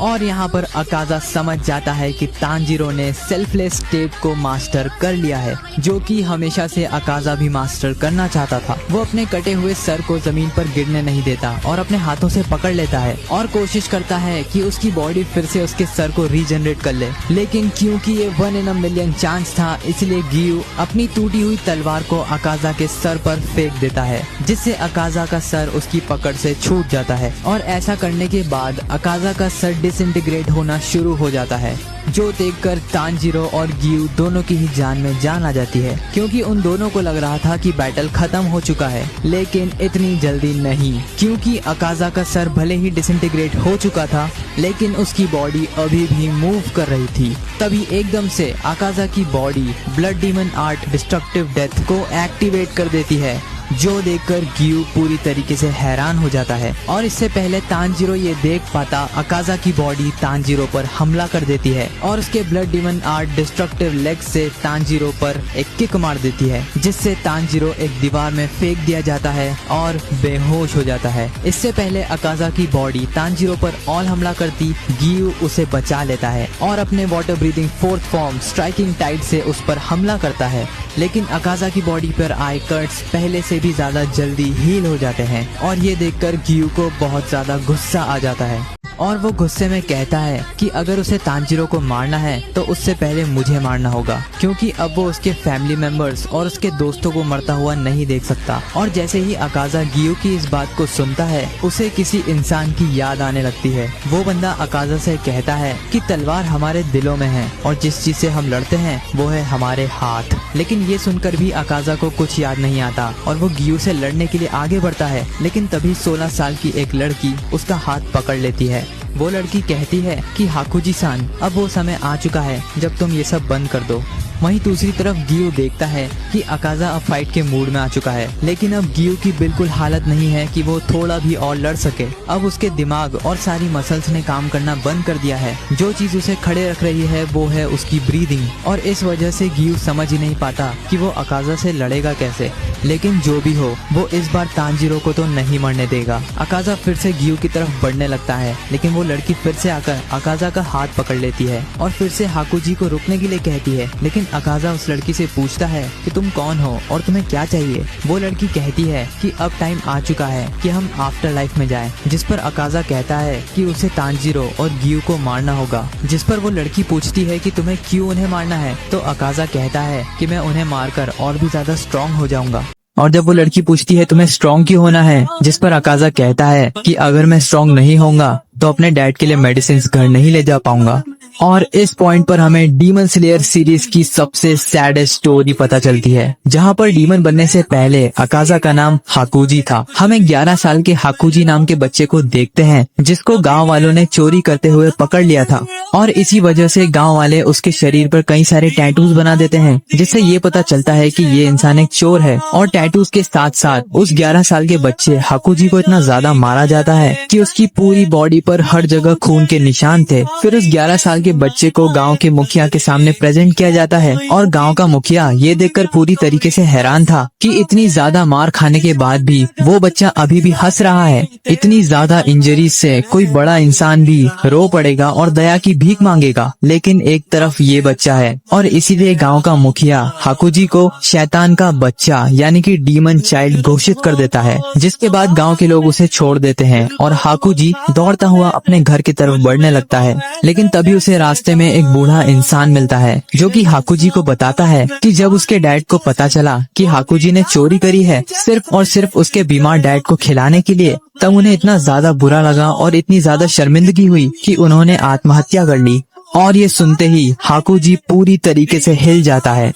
और यहाँ पर अकाजा समझ जाता है कि तांजीरो ने सेल्फलेस टेप को मास्टर कर लिया है, जो कि हमेशा से अकाजा भी मास्टर करना चाहता था। वो अपने कटे हुए सर को जमीन पर गिरने नहीं देता और अपने हाथों से पकड़ लेता है और कोशिश करता है कि उसकी बॉडी फिर से उसके सर को रीजनरेट कर ले। लेकिन क्योंकि ये 1 in a million चांस था, इसलिए गियू अपनी टूटी हुई तलवार को अकाजा के सर पर फेंक देता है, जिससे अकाजा का सर उसकी पकड़ से छूट जाता है। और ऐसा करने के बाद अकाजा का सर डिसइंटीग्रेट होना शुरू हो जाता है, जो देखकर तांजीरो और गियू दोनों की ही जान में जान आ जाती है, क्योंकि उन दोनों को लग रहा था कि बैटल खत्म हो चुका है। लेकिन इतनी जल्दी नहीं, क्योंकि अकाजा का सर भले ही डिसइंटीग्रेट हो चुका था, लेकिन उसकी बॉडी अभी भी मूव कर रही थी। तभी एकदम से अकाजा की body blood demon art destructive death को एक्टिवेट कर देती है, जो देखकर गियू पूरी तरीके से हैरान हो जाता है। और इससे पहले तांजीरो ये देख पाता, अकाजा की बॉडी तांजीरो पर हमला कर देती है और उसके blood demon art destructive leg से तांजीरो पर एक किक मार देती है, जिससे तांजीरो एक दीवार में फेंक दिया जाता है और बेहोश हो जाता है। इससे पहले अकाजा की बॉडी तांजीरो पर और हमला करती, गियू उसे बचा लेता है और अपने water breathing fourth form striking tide से उस पर हमला करता है। लेकिन अकाजा की बॉडी पर आए कट्स पहले से भी ज्यादा जल्दी हील हो जाते हैं और ये देखकर गियू को बहुत ज्यादा गुस्सा आ जाता है और वो गुस्से में कहता है कि अगर उसे तांजीरो को मारना है तो उससे पहले मुझे मारना होगा, क्योंकि अब वो उसके फैमिली मेंबर्स और उसके दोस्तों को मरता हुआ नहीं देख सकता। और जैसे ही अकाजा गियू की इस बात को सुनता है, उसे किसी इंसान की याद आने लगती है। वो बंदा अकाजा से कहता है कि तलवार हमारे दिलों में है और जिस चीज से हम लड़ते हैं वो है हमारे हाथ। लेकिन ये सुनकर भी अकाजा को कुछ याद नहीं आता और वो गियू से लड़ने के लिए आगे बढ़ता है। लेकिन तभी 16 साल की एक लड़की उसका हाथ पकड़ लेती है। वो लड़की कहती है कि हाकुजी सान, अब वो समय आ चुका है जब तुम ये सब बंद कर दो। वहीं दूसरी तरफ गियू देखता है कि अकाजा अब फाइट के मूड में आ चुका है, लेकिन अब गियू की बिल्कुल हालत नहीं है कि वो थोड़ा भी और लड़ सके। अब उसके दिमाग और सारी मसल्स ने काम करना बंद कर दिया है। जो चीज उसे खड़े रख रही है वो है उसकी ब्रीदिंग, और इस वजह से गियू समझ ही नहीं पाता कि वो अकाजा से लड़ेगा कैसे। लेकिन जो भी हो, वो इस बार तांजीरो को तो नहीं मरने देगा। अकाजा फिर से गियू की तरफ बढ़ने लगता है, लेकिन वो लड़की फिर से आकर अकाजा का हाथ पकड़ लेती है और फिर से हाकुजी को रुकने के लिए कहती है। लेकिन अकाजा उस लड़की से पूछता है कि तुम कौन हो और तुम्हें क्या चाहिए। वो लड़की कहती है कि अब टाइम आ चुका है कि हम आफ्टर लाइफ में जाएं, जिस पर अकाजा कहता है कि उसे तांजीरो और गियू को मारना होगा। जिस पर वो लड़की पूछती है कि तुम्हें क्यों उन्हें मारना है, तो अकाजा कहता है कि मैं उन्हें मारकर और भी ज्यादा स्ट्रॉन्ग हो जाऊंगा। और जब वो लड़की पूछती है तुम्हें स्ट्रॉन्ग क्यों होना है, जिस पर अकाजा कहता है कि अगर मैं स्ट्रॉन्ग नहीं होऊंगा तो अपने डैड के लिए मेडिसिन घर नहीं ले जा पाऊंगा। और इस पॉइंट पर हमें डीमन स्लेयर सीरीज की सबसे सैडेस्ट स्टोरी पता चलती है, जहां पर डीमन बनने से पहले अकाजा का नाम हाकुजी था। हमें 11 साल के हाकुजी नाम के बच्चे को देखते हैं, जिसको गांव वालों ने चोरी करते हुए पकड़ लिया था, और इसी वजह से गांव वाले उसके शरीर पर कई सारे टैटूज बना देते हैं, जिससे ये पता चलता है कि ये इंसान एक चोर है। और टैटूज के साथ साथ उस 11 साल के बच्चे हाकुजी को इतना ज्यादा मारा जाता है कि उसकी पूरी बॉडी पर हर जगह खून के निशान थे। फिर उस 11 साल के बच्चे को गांव के मुखिया के सामने प्रेजेंट किया जाता है, और गांव का मुखिया ये देखकर पूरी तरीके से हैरान था कि इतनी ज्यादा मार खाने के बाद भी वो बच्चा अभी भी हंस रहा है। इतनी ज्यादा इंजरीज से कोई बड़ा इंसान भी रो पड़ेगा और दया की भीख मांगेगा, लेकिन एक तरफ ये बच्चा है। और इसीलिए गांव का मुखिया हाकुजी को शैतान का बच्चा यानी कि डीमन चाइल्ड घोषित कर देता है, जिसके बाद गांव के लोग उसे छोड़ देते हैं और हाकुजी दौड़ता हुआ अपने घर की तरफ बढ़ने लगता है। लेकिन तभी उसे रास्ते में एक बूढ़ा इंसान मिलता है, जो कि हाकुजी को बताता है कि जब उसके डैड को पता चला कि हाकुजी ने चोरी करी है सिर्फ और सिर्फ उसके बीमार डैड को खिलाने के लिए, तब उन्हें इतना ज्यादा बुरा लगा और इतनी ज्यादा शर्मिंदगी हुई कि उन्होंने आत्महत्या कर ली। और ये सुनते ही हाकुजी पूरी तरीके से हिल जाता है,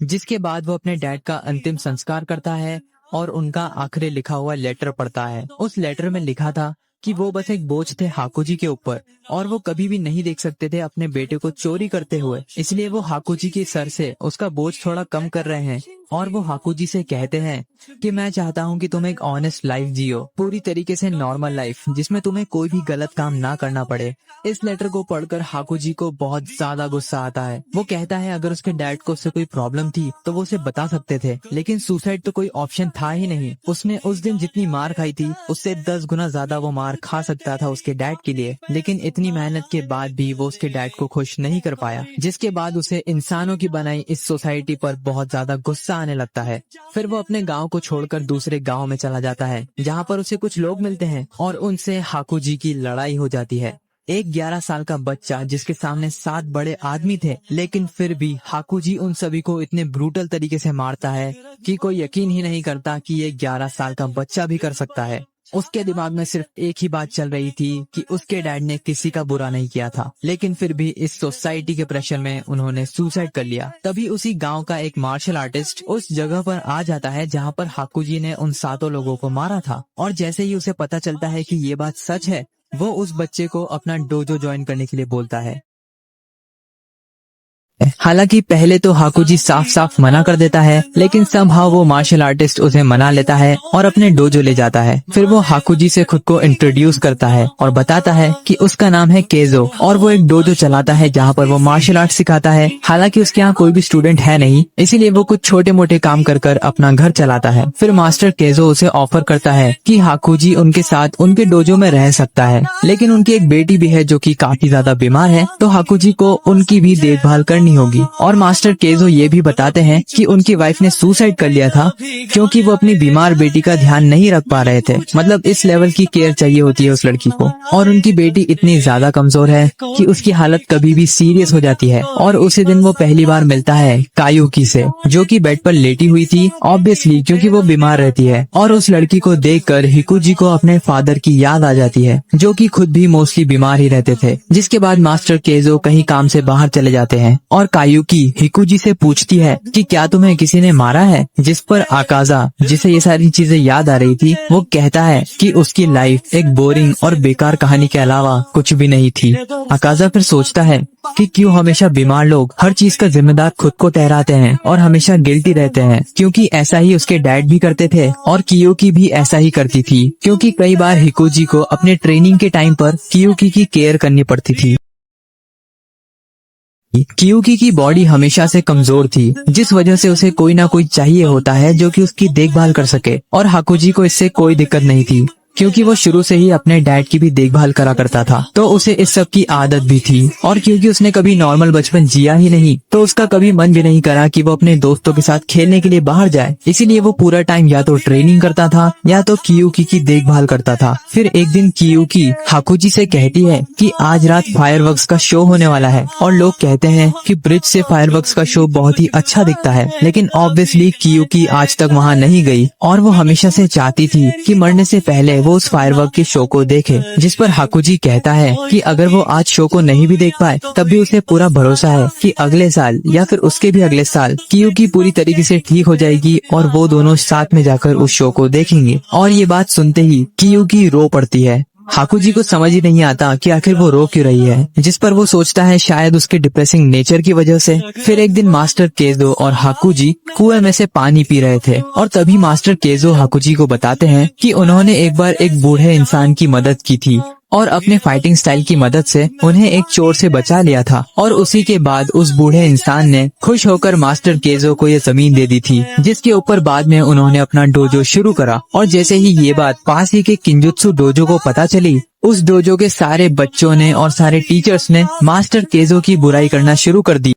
जिसके बाद वो अपने डैड का अंतिम संस्कार करता है और उनका आखिरी लिखा हुआ लेटर पढ़ता है। उस लेटर में लिखा था कि वो बस एक बोझ थे हाकुजी के ऊपर, और वो कभी भी नहीं देख सकते थे अपने बेटे को चोरी करते हुए, इसलिए वो हाकुजी के सर से उसका बोझ थोड़ा कम कर रहे हैं और वो हाकुजी से कहते हैं कि मैं चाहता हूँ कि तुम एक ऑनेस्ट लाइफ जियो, पूरी तरीके से नॉर्मल लाइफ, जिसमें तुम्हें कोई भी गलत काम ना करना पड़े। इस लेटर को पढ़कर हाकुजी को बहुत ज्यादा गुस्सा आता है। वो कहता है अगर उसके डैड को उससे कोई प्रॉब्लम थी तो वो उसे बता सकते थे, लेकिन सुसाइड तो कोई ऑप्शन था ही नहीं। उसने उस दिन जितनी मार खाई थी उससे 10 गुना ज्यादा वो मार खा सकता था उसके डैड के लिए, लेकिन इतनी मेहनत के बाद भी वो उसके डैड को खुश नहीं कर पाया, जिसके बाद उसे इंसानों की बनाई इस सोसाइटी पर बहुत ज्यादा गुस्सा आने लगता है। फिर वो अपने गांव को छोड़कर दूसरे गांव में चला जाता है, जहां पर उसे कुछ लोग मिलते हैं और उनसे हाकुजी की लड़ाई हो जाती है। एक 11 साल का बच्चा जिसके सामने 7 बड़े आदमी थे, लेकिन फिर भी हाकुजी उन सभी को इतने ब्रूटल तरीके से मारता है कि कोई यकीन ही नहीं करता कि ये 11 साल का बच्चा भी कर सकता है। उसके दिमाग में सिर्फ एक ही बात चल रही थी कि उसके डैड ने किसी का बुरा नहीं किया था, लेकिन फिर भी इस सोसाइटी के प्रेशर में उन्होंने सुसाइड कर लिया। तभी उसी गांव का एक मार्शल आर्टिस्ट उस जगह पर आ जाता है जहां पर हाकुजी ने उन 7 लोगों को मारा था, और जैसे ही उसे पता चलता है कि ये बात सच है, वो उस बच्चे को अपना डोजो ज्वाइन करने के लिए बोलता है। हालांकि पहले तो हाकुजी साफ साफ मना कर देता है, लेकिन समहाउ वो मार्शल आर्टिस्ट उसे मना लेता है और अपने डोजो ले जाता है। फिर वो हाकुजी से खुद को इंट्रोड्यूस करता है और बताता है कि उसका नाम है केजो और वो एक डोजो चलाता है जहाँ पर वो मार्शल आर्ट सिखाता है। हालांकि उसके यहाँ कोई भी स्टूडेंट है नहीं, इसीलिए वो कुछ छोटे मोटे काम कर कर अपना घर चलाता है। फिर मास्टर केजो उसे ऑफर करता है कि हाकुजी उनके साथ उनके डोजो में रह सकता है, लेकिन उनकी एक बेटी भी है जो कि काफी ज्यादा बीमार है, तो हाकुजी को उनकी भी देखभाल करनी होगी। और मास्टर केजो ये भी बताते हैं कि उनकी वाइफ ने सुसाइड कर लिया था क्योंकि वो अपनी बीमार बेटी का ध्यान नहीं रख पा रहे थे। मतलब इस लेवल की केयर चाहिए होती है उस लड़की को, और उनकी बेटी इतनी ज्यादा कमजोर है कि उसकी हालत कभी भी सीरियस हो जाती है। और उसी दिन वो पहली बार मिलता है कायुकी से, जो कि बेड पर लेटी हुई थी, ऑब्वियसली क्योंकि वो बीमार रहती है। और उस लड़की को देखकर हिकुजी को अपने फादर की याद आ जाती है, जो कि खुद भी मोस्टली बीमार ही रहते थे। जिसके बाद मास्टर केजो कहीं काम से बाहर चले जाते हैं और कायुकी हिकुजी से पूछती है कि क्या तुम्हें किसी ने मारा है, जिस पर आकाजा, जिसे ये सारी चीजें याद आ रही थी, वो कहता है कि उसकी लाइफ एक बोरिंग और बेकार कहानी के अलावा कुछ भी नहीं थी। आकाजा फिर सोचता है कि क्यों हमेशा बीमार लोग हर चीज का जिम्मेदार खुद को ठहराते हैं और हमेशा गिल्टी रहते हैं, क्योंकि ऐसा ही उसके डैड भी करते थे और कियोकी भी ऐसा ही करती थी, क्योंकि कई बार हिकुजी को अपने ट्रेनिंग के टाइम पर कियोकी की केयर करनी पड़ती थी। कियोकी की बॉडी हमेशा से कमजोर थी, जिस वजह से उसे कोई ना कोई चाहिए होता है जो कि उसकी देखभाल कर सके, और हाकुजी को इससे कोई दिक्कत नहीं थी क्योंकि वो शुरू से ही अपने डैड की भी देखभाल करा करता था, तो उसे इस सब की आदत भी थी। और क्योंकि उसने कभी नॉर्मल बचपन जिया ही नहीं, तो उसका कभी मन भी नहीं करा कि वो अपने दोस्तों के साथ खेलने के लिए बाहर जाए, इसीलिए वो पूरा टाइम या तो ट्रेनिंग करता था या तो कियोकी की देखभाल करता था। फिर एक दिन कियोकी हाकुजी से कहती है कि आज रात फायरवर्क्स का शो होने वाला है, और लोग कहते हैं कि ब्रिज से फायरवर्क्स का शो बहुत ही अच्छा दिखता है, लेकिन ऑब्वियसली कियोकी आज तक वहाँ नहीं गई, और वो हमेशा से चाहती थी कि मरने से पहले वो उस फायरवर्क के शो को देखे। जिस पर हाकुजी कहता है कि अगर वो आज शो को नहीं भी देख पाए तब भी उसे पूरा भरोसा है कि अगले साल या फिर उसके भी अगले साल कियोकी पूरी तरीके से ठीक हो जाएगी और वो दोनों साथ में जाकर उस शो को देखेंगे। और ये बात सुनते ही कियोकी रो पड़ती है। हाकुजी को समझ ही नहीं आता कि आखिर वो रो क्यों रही है, जिस पर वो सोचता है शायद उसके डिप्रेसिंग नेचर की वजह से। फिर एक दिन मास्टर केजो और हाकुजी कुएं में से पानी पी रहे थे, और तभी मास्टर केजो हाकुजी को बताते हैं कि उन्होंने एक बार एक बूढ़े इंसान की मदद की थी और अपने फाइटिंग स्टाइल की मदद से उन्हें एक चोर से बचा लिया था, और उसी के बाद उस बूढ़े इंसान ने खुश होकर मास्टर केजो को ये जमीन दे दी थी, जिसके ऊपर बाद में उन्होंने अपना डोजो शुरू करा। और जैसे ही ये बात पास ही के किंजुत्सु डोजो को पता चली, उस डोजो के सारे बच्चों ने और सारे टीचर्स ने मास्टर केजो की बुराई करना शुरू कर दी।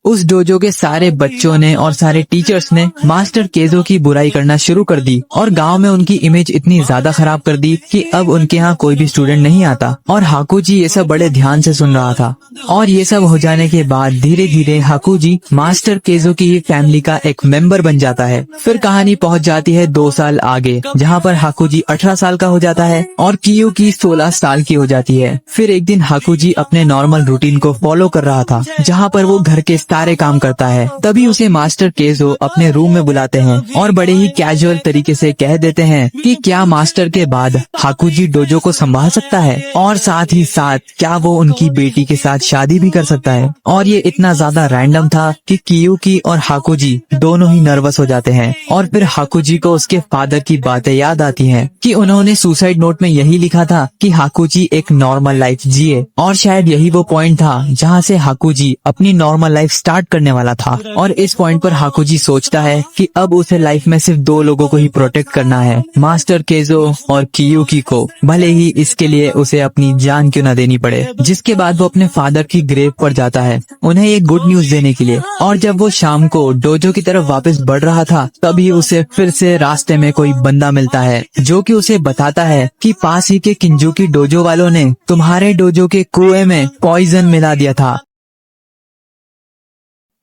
उस डोजो के सारे बच्चों ने और सारे टीचर्स ने मास्टर केजो की बुराई करना शुरू कर दी, और गांव में उनकी इमेज इतनी ज्यादा खराब कर दी कि अब उनके यहाँ कोई भी स्टूडेंट नहीं आता। और हाकुजी ये सब बड़े ध्यान से सुन रहा था। और ये सब हो जाने के बाद धीरे धीरे हाकुजी मास्टर केजो की फैमिली का एक मेंबर बन जाता है। फिर कहानी पहुंच जाती है 2 साल आगे, जहाँ पर हाकुजी 18 साल का हो जाता है और कियोकी 16 साल की हो जाती है। फिर एक दिन हाकुजी अपने नॉर्मल रूटीन को फॉलो कर रहा था, जहाँ पर वो घर के सारे काम करता है। तभी उसे मास्टर केजो अपने रूम में बुलाते हैं और बड़े ही कैजुअल तरीके से कह देते हैं कि क्या मास्टर के बाद हाकुजी डोजो को संभाल सकता है और साथ ही साथ क्या वो उनकी बेटी के साथ शादी भी कर सकता है। और ये इतना ज्यादा रैंडम था कि कियुकी और हाकुजी दोनों ही नर्वस हो जाते हैं। और फिर हाकुजी को उसके फादर की बातें याद आती हैं कि उन्होंने सुसाइड नोट में यही लिखा था कि हाकुजी एक नॉर्मल लाइफ जिए, और शायद यही वो पॉइंट था जहाँ से हाकुजी अपनी नॉर्मल लाइफ स्टार्ट करने वाला था। और इस पॉइंट पर हाकुजी सोचता है कि अब उसे लाइफ में सिर्फ दो लोगों को ही प्रोटेक्ट करना है, मास्टर केजो और कियुकी को, भले ही इसके लिए उसे अपनी जान क्यों न देनी पड़े। जिसके बाद वो अपने फादर की ग्रेव पर जाता है उन्हें एक गुड न्यूज देने के लिए। और जब वो शाम को डोजो की तरफ वापस बढ़ रहा था तभी उसे फिर से रास्ते में कोई बंदा मिलता है जो कि उसे बताता है कि पास ही के किंजुकी डोजो वालों ने तुम्हारे डोजो के कुएं में पॉइजन मिला दिया था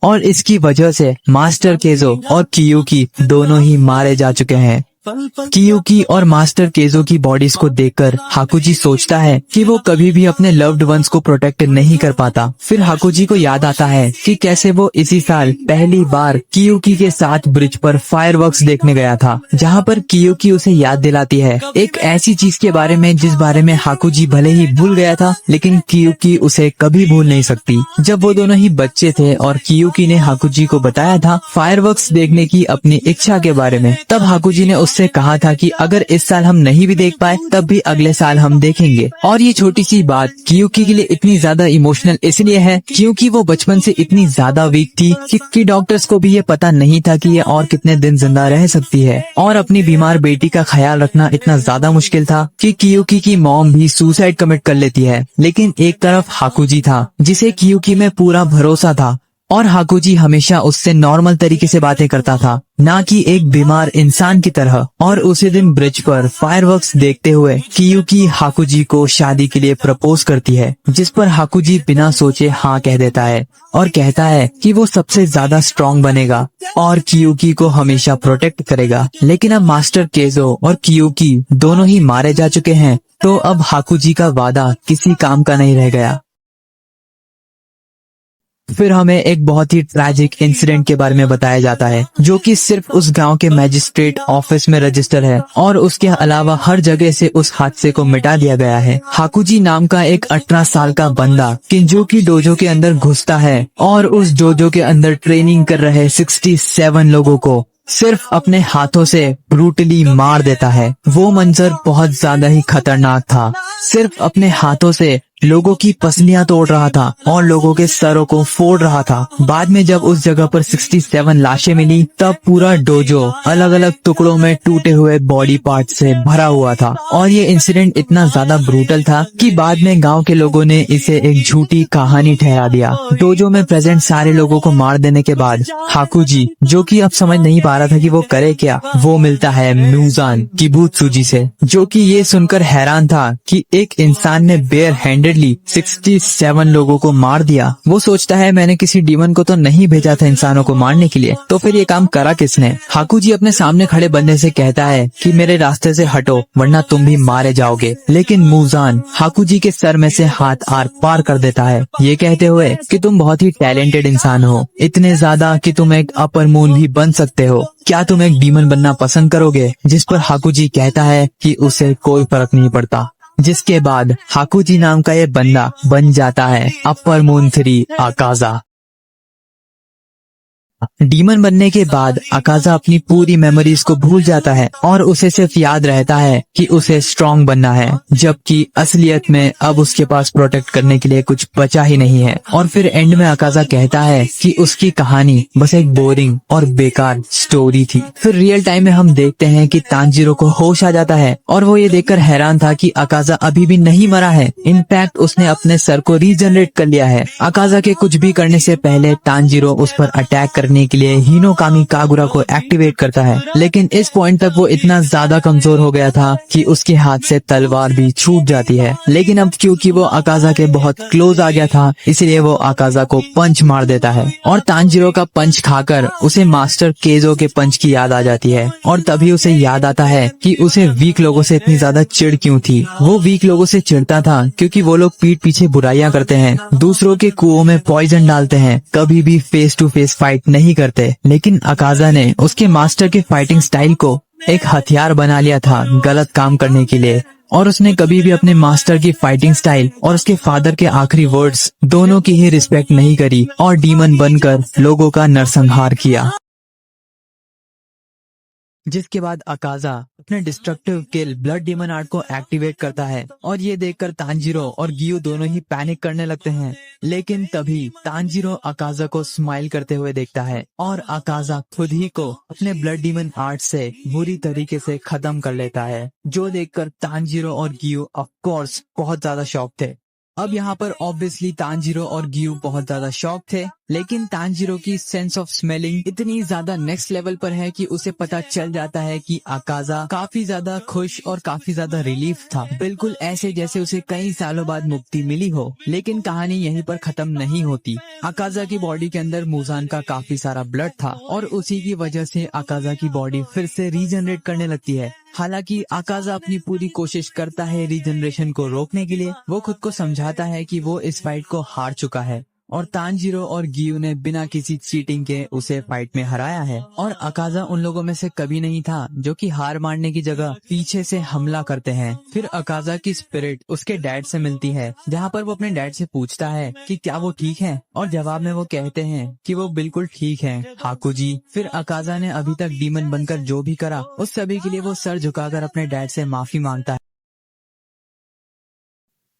और इसकी वजह से मास्टर केजो और कियुकी दोनों ही मारे जा चुके हैं। कियुकी और मास्टर केजो की बॉडीज को देखकर हाकुजी सोचता है कि वो कभी भी अपने लव्ड वंस को प्रोटेक्ट नहीं कर पाता। फिर हाकुजी को याद आता है कि कैसे वो इसी साल पहली बार कियुकी के साथ ब्रिज पर फायरवर्क्स देखने गया था, जहाँ पर कियुकी उसे याद दिलाती है एक ऐसी चीज के बारे में जिस बारे में हाकुजी भले ही भूल गया था लेकिन कियुकी उसे कभी भूल नहीं सकती। जब वो दोनों ही बच्चे थे और कियुकी ने हाकुजी को बताया था फायरवर्क्स देखने की अपनी इच्छा के बारे में, तब हाकुजी ने से कहा था कि अगर इस साल हम नहीं भी देख पाए तब भी अगले साल हम देखेंगे। और ये छोटी सी बात कियुकी के लिए इतनी ज्यादा इमोशनल इसलिए है क्योंकि वो बचपन से इतनी ज्यादा वीक थी कि डॉक्टर्स को भी ये पता नहीं था कि ये और कितने दिन जिंदा रह सकती है। और अपनी बीमार बेटी का ख्याल रखना इतना ज्यादा मुश्किल था कि कियुकी की मॉम भी सुसाइड कमिट कर लेती है। लेकिन एक तरफ हाकुजी था जिसे कियुकी में पूरा भरोसा था और हाकुजी हमेशा उससे नॉर्मल तरीके से बातें करता था, ना कि एक बीमार इंसान की तरह। और उसी दिन ब्रिज पर फायरवर्क्स देखते हुए कियुकी हाकुजी को शादी के लिए प्रपोज करती है, जिस पर हाकुजी बिना सोचे हाँ कह देता है और कहता है कि वो सबसे ज्यादा स्ट्रॉन्ग बनेगा और कियुकी को हमेशा प्रोटेक्ट करेगा। लेकिन अब मास्टर केजो और कियुकी दोनों ही मारे जा चुके हैं, तो अब हाकुजी का वादा किसी काम का नहीं रह गया। फिर हमें एक बहुत ही ट्रैजिक इंसिडेंट के बारे में बताया जाता है जो कि सिर्फ उस गांव के मैजिस्ट्रेट ऑफिस में रजिस्टर है और उसके अलावा हर जगह से उस हादसे को मिटा दिया गया है। हाकुजी नाम का एक 18 साल का बंदा किंजुकी डोजो के अंदर घुसता है और उस डोजो के अंदर ट्रेनिंग कर रहे 67 लोगों को सिर्फ अपने हाथों से ब्रूटली मार देता है। वो मंजर बहुत ज्यादा ही खतरनाक था। सिर्फ अपने हाथों से लोगों की पसलियां तोड़ रहा था और लोगों के सरों को फोड़ रहा था। बाद में जब उस जगह पर 67 लाशें मिली तब पूरा डोजो अलग अलग टुकड़ों में टूटे हुए बॉडी पार्ट से भरा हुआ था। और ये इंसिडेंट इतना ज्यादा ब्रूटल था कि बाद में गांव के लोगों ने इसे एक झूठी कहानी ठहरा दिया। डोजो में प्रेजेंट सारे लोगों को मार देने के बाद हाकुजी, जो कि अब समझ नहीं पा रहा था कि वो करे क्या, वो मिलता है म्यूजान किबुत्सुजी से, जो कि ये सुनकर हैरान था कि एक इंसान ने बेयर हैंडेडली 67 लोगों को मार दिया। वो सोचता है मैंने किसी डीमन को तो नहीं भेजा था इंसानों को मारने के लिए, तो फिर ये काम करा किसने। हाकुजी अपने सामने खड़े बंदे से कहता है कि मेरे रास्ते से हटो वरना तुम भी मारे जाओगे। लेकिन मूजान हाकुजी के सर में से हाथ आर पार कर देता है, ये कहते हुए कि तुम बहुत ही टैलेंटेड इंसान हो, इतने ज्यादा कि तुम एक अपर मून भी बन सकते हो। क्या तुम एक डीमन बनना पसंद करोगे? जिस पर हाकुजी कहता है कि उसे कोई फर्क नहीं पड़ता। जिसके बाद हाकुजी नाम का ये बंदा बन जाता है अपर मून 3 अकाजा। डीमन बनने के बाद अकाजा अपनी पूरी मेमोरीज को भूल जाता है और उसे सिर्फ याद रहता है कि उसे स्ट्रॉन्ग बनना है, जबकि असलियत में अब उसके पास प्रोटेक्ट करने के लिए कुछ बचा ही नहीं है। और फिर एंड में अकाजा कहता है कि उसकी कहानी बस एक बोरिंग और बेकार स्टोरी थी। फिर रियल टाइम में हम देखते हैं कि तांजीरो को होश आ जाता है और वो ये देखकर हैरान था कि अकाजा अभी भी नहीं मरा है। इनफैक्ट उसने अपने सर को रीजनरेट कर लिया है। अकाजा के कुछ भी करने से पहले तांजीरो उस पर अटैक करने करने के लिए हिनोकामी कागुरा को एक्टिवेट करता है, लेकिन इस पॉइंट तक वो इतना ज्यादा कमजोर हो गया था कि उसके हाथ से तलवार भी छूट जाती है। लेकिन अब क्योंकि वो अकाजा के बहुत क्लोज आ गया था, इसलिए वो अकाजा को पंच मार देता है और तांजीरो का पंच खाकर उसे मास्टर केजो के पंच की याद आ जाती है और तभी उसे याद आता है कि उसे वीक लोगों से इतनी ज्यादा चिढ़ क्यों थी। वो वीक लोगों से चिढ़ता था क्योंकि वो लोग पीठ पीछे बुराइयां करते हैं, दूसरों के कुओं में पॉइजन डालते हैं, कभी भी फेस टू फेस फाइट नहीं करते। लेकिन अकाजा ने उसके मास्टर के फाइटिंग स्टाइल को एक हथियार बना लिया था गलत काम करने के लिए, और उसने कभी भी अपने मास्टर की फाइटिंग स्टाइल और उसके फादर के आखिरी वर्ड्स दोनों की ही रिस्पेक्ट नहीं करी और डीमन बनकर लोगों का नरसंहार किया। जिसके बाद अकाजा अपने डिस्ट्रक्टिव किल ब्लड डीमन आर्ट को एक्टिवेट करता है और ये देखकर तांजीरो और गियू दोनों ही पैनिक करने लगते हैं। लेकिन तभी तांजीरो अकाजा को स्माइल करते हुए देखता है और अकाजा खुद ही को अपने ब्लड डीमन आर्ट से बुरी तरीके से खत्म कर लेता है, जो देखकर तांजीरो और गियू ऑफ कोर्स बहुत ज्यादा शॉक थे। अब यहाँ पर ऑब्वियसली तांजीरो और गियू बहुत ज्यादा शॉक थे, लेकिन तांजीरो की सेंस ऑफ स्मेलिंग इतनी ज्यादा नेक्स्ट लेवल पर है कि उसे पता चल जाता है कि अकाजा काफी ज्यादा खुश और काफी ज्यादा रिलीफ था, बिल्कुल ऐसे जैसे उसे कई सालों बाद मुक्ति मिली हो। लेकिन कहानी यहीं पर खत्म नहीं होती। अकाजा की बॉडी के अंदर मुजान का काफी सारा ब्लड था और उसी की वजह से अकाजा की बॉडी फिर से रीजनरेट करने लगती है। हालांकि अकाजा अपनी पूरी कोशिश करता है रीजनरेशन को रोकने के लिए। वो खुद को समझाता है कि वो इस फाइट को हार चुका है और तांजीरो और गियू ने बिना किसी चीटिंग के उसे फाइट में हराया है, और अकाजा उन लोगों में से कभी नहीं था जो कि हार मारने की जगह पीछे से हमला करते हैं। फिर अकाजा की स्पिरिट उसके डैड से मिलती है, जहाँ पर वो अपने डैड से पूछता है कि क्या वो ठीक है, और जवाब में वो कहते हैं कि वो बिल्कुल ठीक है हाकुजी। फिर अकाजा ने अभी तक डीमन बनकर जो भी करा उस सभी के लिए वो सर झुकाकर अपने डैड से माफी मांगता है,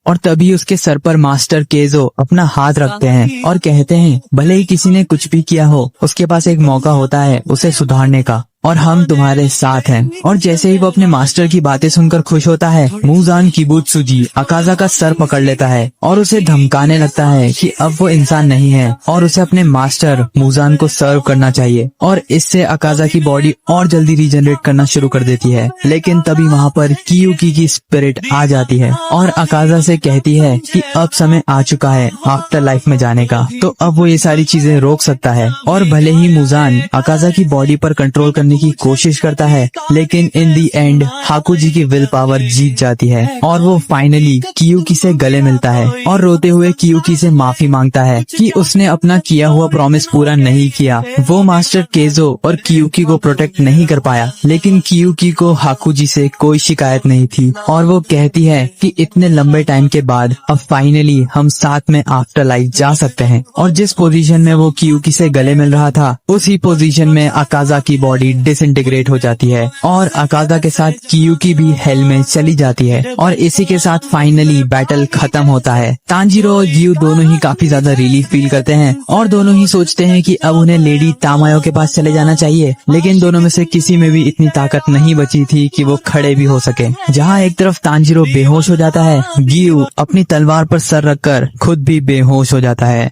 और तभी उसके सर पर मास्टर केजो अपना हाथ रखते हैं और कहते हैं भले ही किसी ने कुछ भी किया हो, उसके पास एक मौका होता है उसे सुधारने का, और हम तुम्हारे साथ हैं। और जैसे ही वो अपने मास्टर की बातें सुनकर खुश होता है, मुजान किबुत्सुजी अकाजा का सर पकड़ लेता है और उसे धमकाने लगता है कि अब वो इंसान नहीं है और उसे अपने मास्टर मुजान को सर्व करना चाहिए, और इससे अकाजा की बॉडी और जल्दी रीजनरेट करना शुरू कर देती है। लेकिन तभी वहाँ पर कियुकी की स्पिरिट आ जाती है और अकाजा से कहती है कि अब समय आ चुका है आफ्टर लाइफ में जाने का, तो अब वो ये सारी चीजें रोक सकता है। और भले ही मुजान अकाजा की बॉडी पर कंट्रोल करने की कोशिश करता है, लेकिन इन दी एंड हाकुजी की विल पावर जीत जाती है और वो फाइनली कियुकी से गले मिलता है और रोते हुए कियुकी से माफी मांगता है कि उसने अपना किया हुआ प्रॉमिस पूरा नहीं किया। वो मास्टर केजो और कियुकी को प्रोटेक्ट नहीं कर पाया, लेकिन कियुकी को हाकुजी से कोई शिकायत नहीं थी और वो कहती है कि इतने लंबे टाइम के बाद अब फाइनली हम साथ में आफ्टर लाइफ जा सकते हैं। और जिस पोजीशन में वो कियुकी से गले मिल रहा था, उसी पोजीशन में अकाजा की बॉडी डिसइंटीग्रेट हो जाती है और अकाजा के साथ कियुकी भी हेल में चली जाती है, और इसी के साथ फाइनली बैटल खत्म होता है। तांजीरो और गियू दोनों ही काफी ज्यादा रिलीफ फील करते हैं और दोनों ही सोचते हैं कि अब उन्हें लेडी तामायो के पास चले जाना चाहिए, लेकिन दोनों में से किसी में भी इतनी ताकत नहीं बची थी कि वो खड़े भी हो सके। जहाँ एक तरफ तांजीरो बेहोश हो जाता है, गियू अपनी तलवार पर सर रखकर खुद भी बेहोश हो जाता है।